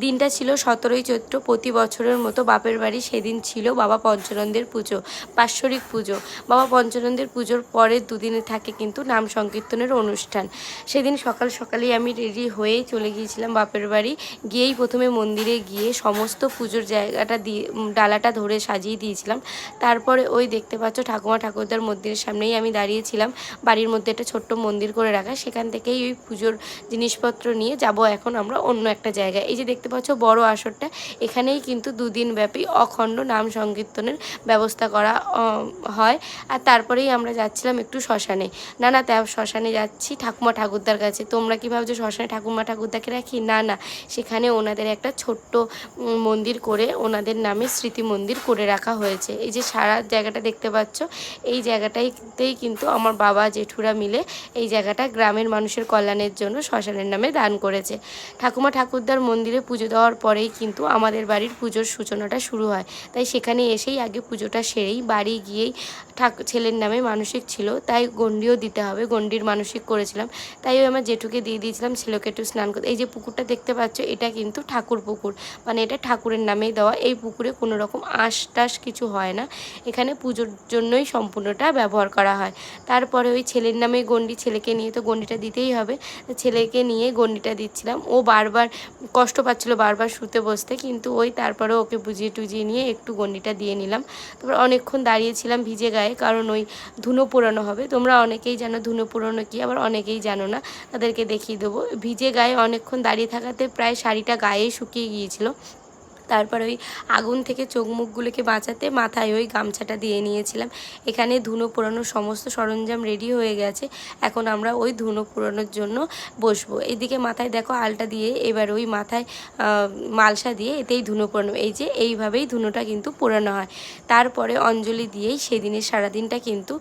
দিনটা ছিল 17ই চৈত্র। প্রতি বছরের মতো বাপের বাড়ি সেদিন ছিল বাবা পঞ্চানন্দের পুজো, বাৎসরিক পুজো। বাবা পঞ্চানন্দের পুজোর পরের দুদিনে থাকে কিন্তু নাম সংকীর্তনের অনুষ্ঠান। সেদিন সকাল সকালেই আমি রেডি হয়েই চলে গিয়েছিলাম বাপের বাড়ি। গিয়েই প্রথমে মন্দিরে গিয়ে সমস্ত পুজোর জায়গাটা দিয়ে ডালাটা ধরে সাজিয়ে দিয়েছিলাম। তারপরে ওই দেখতে পাচ্ছ ঠাকুমা ঠাকুরদার মন্দিরের সামনেই আমি দাঁড়িয়েছিলাম। বাড়ির মধ্যে একটা ছোট্ট মন্দির করে রাখা, সেখান থেকেই ওই পুজোর জিনিসপত্র নিয়ে যাব এখন আমরা অন্য একটা জায়গায়। এই যে দেখতে পাচ্ছ বড় আসরটা, এখানেই কিন্তু দুদিন ব্যাপী অখণ্ড নাম সংকীর্তনের ব্যবস্থা করা হয়। আর তারপরেই আমরা যাচ্ছিলাম একটু শ্মশানে। না শ্মশানে যাচ্ছি ঠাকুমা ঠাকুরদার কাছে। তোমরা কি ভাবছো শ্মশানে ঠাকুমা ঠাকুরদাকে রাখি? না, সেখানে ওনাদের একটা ছোট্ট মন্দির করে ওনাদের নামে স্মৃতি মন্দির করে রাখা হয়েছে। এই যে সারা জায়গাটা দেখতে পাচ্ছ, এই জায়গাটাতেই কিন্তু আমার বাবা জেঠুরা মিলে এই জায়গাটা গ্রামের মানুষের কল্যাণের জন্য শ্মশানের নামে দান করেছে। ঠাকুমা ঠাকুরদার মন্দিরে পুজো দেওয়ার পরেই কিন্তু আমাদের বাড়ির পুজোর সূচনাটা শুরু হয়। তাই সেখানে এসেই আগে পুজোটা সেরেই বাড়ি গিয়েই ছেলের নামে মানসিক ছিল, তাই গণ্ডিও দিতে হবে, গণ্ডির মানসিক করেছিলাম। তাই ওই আমার জেঠুকে দিয়ে দিয়েছিলাম ছেলেকে একটু স্নান করতে। এই যে পুকুরটা দেখতে পাচ্ছ, এটা কিন্তু ঠাকুর পুকুর, মানে এটা ঠাকুরের নামেই দেওয়া। এই পুকুরে কোনো রকম আঁশ টাশ কিছু হয় না, এখানে পুজোর জন্যই সম্পূর্ণটা ব্যবহার করা হয়। তারপরে ওই ছেলের নামে গণ্ডি, ছেলেকে নিয়ে তো গণ্ডিটা দিতেই হবে, ছেলেকে নিয়ে গণ্ডিটা দিচ্ছিলাম। ও বারবার কষ্ট পাচ্ছিল বারবার শুতে বসতে, কিন্তু ওই তারপরে ওকে বুঝিয়ে টুজিয়ে নিয়ে একটু গণ্ডিটা দিয়ে নিলাম। তারপর অনেকক্ষণ দাঁড়িয়েছিলাম ভিজে গায়ে, কারণ ওই ধুনো পোড়ানো হবে। তোমরা অনেকেই জানো ধুনো পোড়ানো কি, আবার অনেকেই জানো না, তাদেরকে দেখিয়ে দেবো। ভিজে গায়ে অনেকক্ষণ দাঁড়িয়ে থাকাতে প্রায় শাড়িটা গায়ে শুকিয়ে গিয়েছিল। তারপর ওই আগুন থেকে চোখ মুখগুলোকে বাঁচাতে মাথায় ওই গামছাটা দিয়ে নিয়েছিলাম। এখানে ধুনো পোড়ানোর সমস্ত সরঞ্জাম রেডি হয়ে গেছে, এখন আমরা ওই ধুনো পোড়ানোর জন্য বসবো। এইদিকে মাথায় দেখো আলটা দিয়ে এবার ওই মাথায় মালসা দিয়ে এতেই ধুনো পোড়ানো। এই যে এইভাবেই ধুনোটা কিন্তু পোড়ানো হয়। তারপরে অঞ্জলি দিয়েই সেদিনের সারাদিনটা কিন্তু